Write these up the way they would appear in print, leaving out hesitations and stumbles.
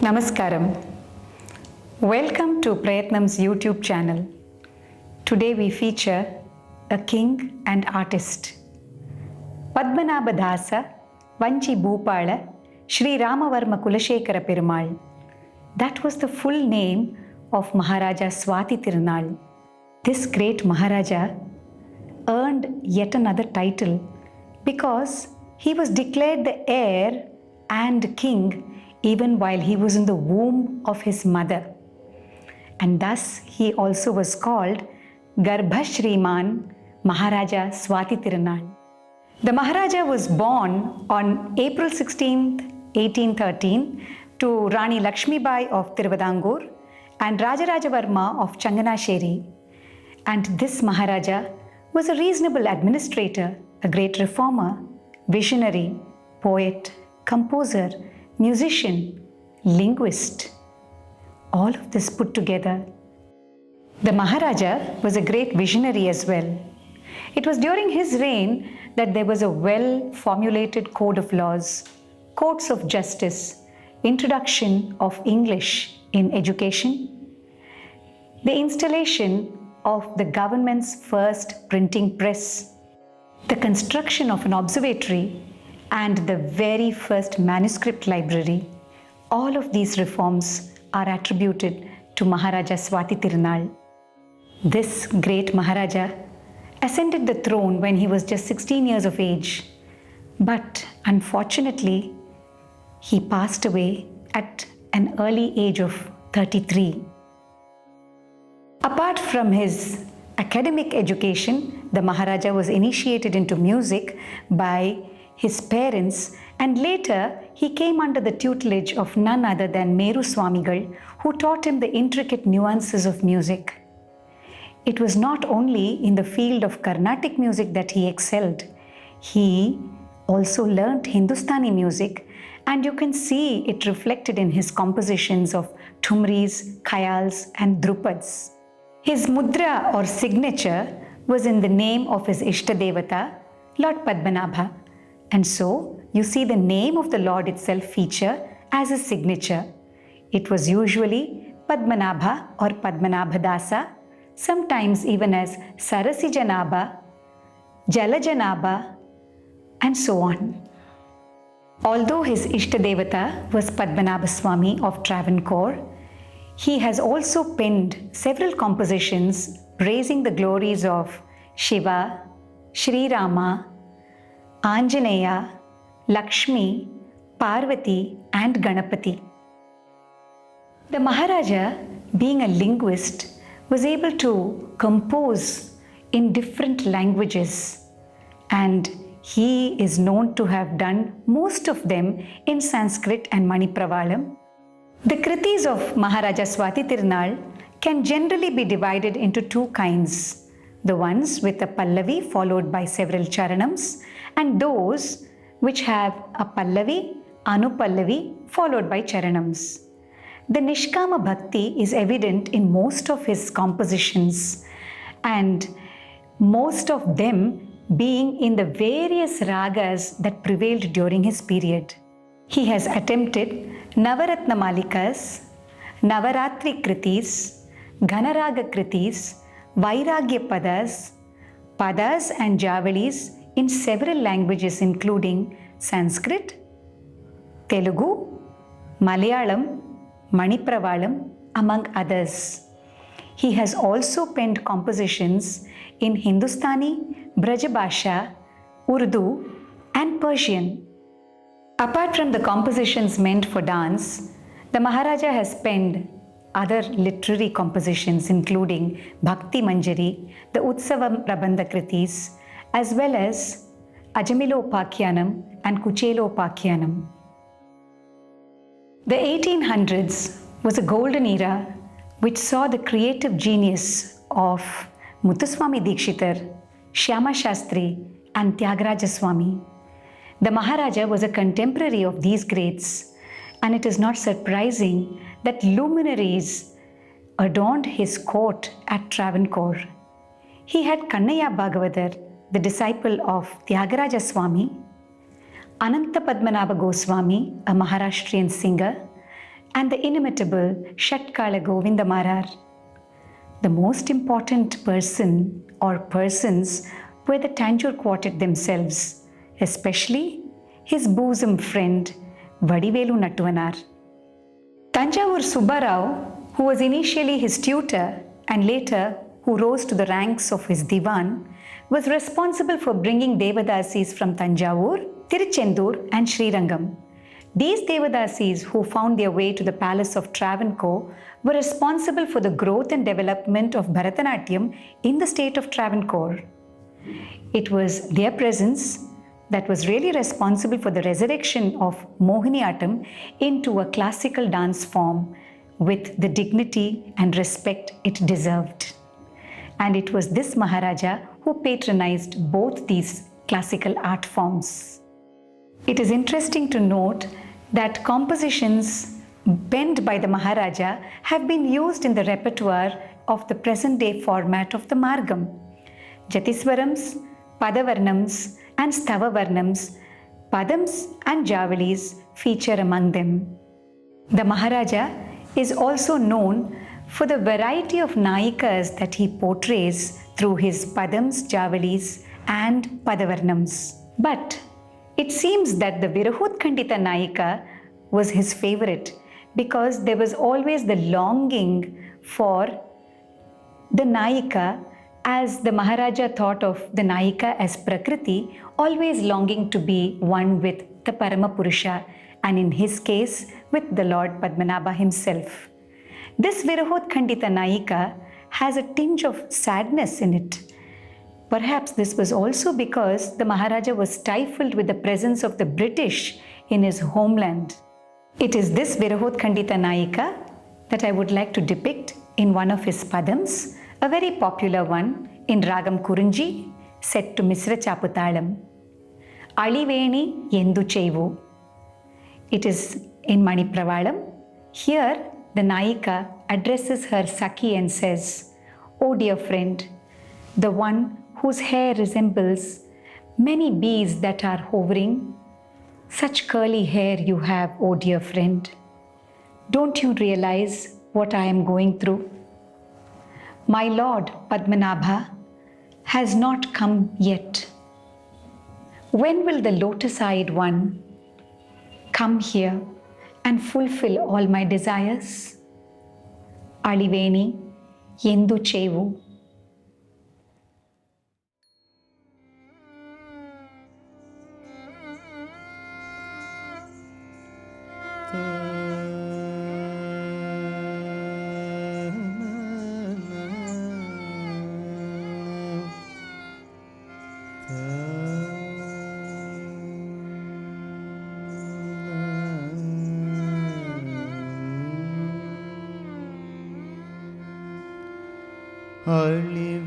Namaskaram. Welcome to Prayatnam's YouTube channel. Today we feature a king and artist. Padmanabhadasa Vanchi Bhupala Sri Ramavarma Kulashekara Perumal. That was the full name of Maharaja Swati Tirunal. This great Maharaja earned yet another title because he was declared the heir and king even while he was in the womb of his mother. And thus he also was called Garbha Shriman Maharaja Swati Tirunal. The Maharaja was born on April 16th, 1813 to Rani Lakshmibai of Tiruvidampur and Rajaraja Varma of Changanasheri. And this Maharaja was a reasonable administrator, a great reformer, visionary, poet, composer, musician, linguist, all of this put together. The Maharaja was a great visionary as well. It was during his reign that there was a well-formulated code of laws, courts of justice, introduction of English in education, the installation of the government's first printing press, the construction of an observatory, and the very first manuscript library. All of these reforms are attributed to Maharaja Swati Tirunal. This great Maharaja ascended the throne when he was just 16 years of age, but unfortunately, he passed away at an early age of 33. Apart from his academic education, the Maharaja was initiated into music by his parents, and later he came under the tutelage of none other than Meru Swamigal, who taught him the intricate nuances of music. It was not only in the field of Carnatic music that he excelled, he also learnt Hindustani music, and you can see it reflected in his compositions of thumris, khayals and drupads. His mudra or signature was in the name of his Ishtadevata, Lord Padmanabha. And so you see the name of the Lord itself feature as a signature. It was usually Padmanabha or Padmanabhadasa, sometimes even as Sarasijanabha, Jalajanabha, and so on. Although his Ishtadevata was Padmanabha Swami of Travancore, he has also penned several compositions praising the glories of Shiva, Sri Rama, Anjaneya, Lakshmi, Parvati, and Ganapati. The Maharaja, being a linguist, was able to compose in different languages, and he is known to have done most of them in Sanskrit and Manipravalam. The kritis of Maharaja Swati Tirunal can generally be divided into two kinds. The ones with a pallavi followed by several charanams, and those which have a pallavi, anupallavi followed by charanams. The Nishkama Bhakti is evident in most of his compositions, and most of them being in the various ragas that prevailed during his period. He has attempted Navaratna Malikas, Navaratri Kritis, Ghanaraga Kritis, Vairagya Padas, Padas and Javalis in several languages including Sanskrit, Telugu, Malayalam, Manipravalam, among others. He has also penned compositions in Hindustani, Brajabhasha, Urdu, and Persian. Apart from the compositions meant for dance, the Maharaja has penned other literary compositions including Bhakti Manjari, the Utsava Prabandha Kritis, as well as Ajamilopakhyanam and Kuchelopakhyanam. The 1800s was a golden era which saw the creative genius of Muthuswami Dikshitar, Shyama Shastri, and Tyagaraja Swami. The Maharaja was a contemporary of these greats, and it is not surprising that luminaries adorned his court at Travancore. He had Kannaya Bhagavathar, the disciple of Tyagaraja Swami, Ananta Padmanabha Goswami, a Maharashtrian singer, and the inimitable Shatkala Govinda Marar. The most important person or persons were the Tanjore quartet themselves, especially his bosom friend Vadivelu Nattuvanar. Tanjavur Subbarao, who was initially his tutor and later who rose to the ranks of his divan, was responsible for bringing Devadasis from Tanjavur, Tiruchendur and Srirangam. These Devadasis who found their way to the palace of Travancore were responsible for the growth and development of Bharatanatyam in the state of Travancore. It was their presence that was really responsible for the resurrection of Mohiniyattam into a classical dance form with the dignity and respect it deserved. And it was this Maharaja who patronized both these classical art forms. It is interesting to note that compositions penned by the Maharaja have been used in the repertoire of the present day format of the Margam. Jatiswarams, Padavarnams and Stavavarnams, Padams and Javalis feature among them. The Maharaja is also known for the variety of Nayikas that he portrays through his Padams, Javalis and Padavarnams. But it seems that the Virahutkhandita Nayika was his favorite because there was always the longing for the Nayika, as the Maharaja thought of the Nayika as Prakriti, always longing to be one with the Paramapurusha, and in his case with the Lord Padmanabha himself. This Virahutkhandita Nayika has a tinge of sadness in it. Perhaps this was also because the Maharaja was stifled with the presence of the British in his homeland. It is this Virahutkhandita Nayika that I would like to depict in one of his padams, a very popular one in Ragam Kurunji, set to Misra Chaputalam. Aliveni Yendu Chevu. It is in Manipravalam. Here, the Nayika addresses her Sakhi and says, "O dear friend, the one whose hair resembles many bees that are hovering, such curly hair you have, O dear friend. Don't you realize what I am going through? My Lord Padmanabha has not come yet. When will the lotus-eyed one come here and fulfill all my desires? Aliveni Yendu Chevu."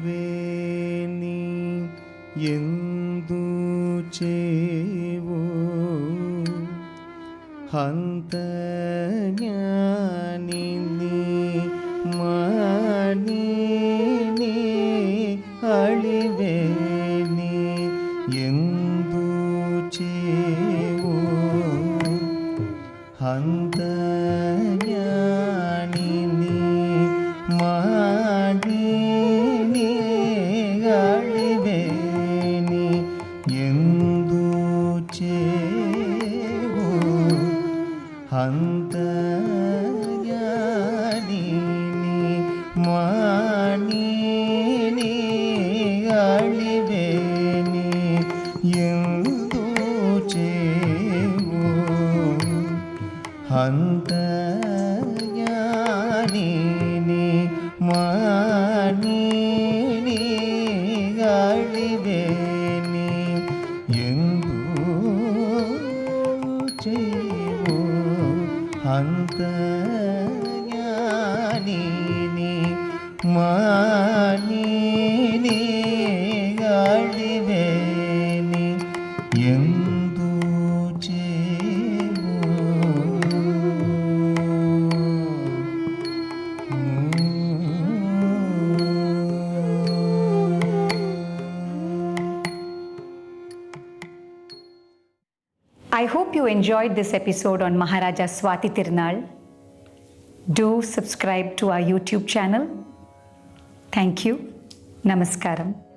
ಅಳಿವೇನಿ ಎಂದು ಚೇವು ಹಂತಜ್ಞಾನಿನಿ ಮಾನಿನಿ ಅಳಿವೇನಿ ಎಂದು ಚೇವು ಹಂತಜ್ಞಾನಿನಿ ಮಾನಿನಿ ಹಂತಜ್ಞಾನಿನಿ ಮಾನಿನಿ ಅಳಿವೇನಿ ಎಂದು ಚೇವು ಹಂತಜ್ಞಾನಿನಿ ಮಾನಿನಿ ಅಳಿವೇನಿ ಎಂದು ಚೇವು ಹಂತಜ್ಞಾನಿನಿ ಮಾನಿನಿ ಅಳಿವೇನಿ ಎಂದು ಚೇವು. I hope you enjoyed this episode on Maharaja Swati Tirunal. Do subscribe to our YouTube channel. Thank you. Namaskaram.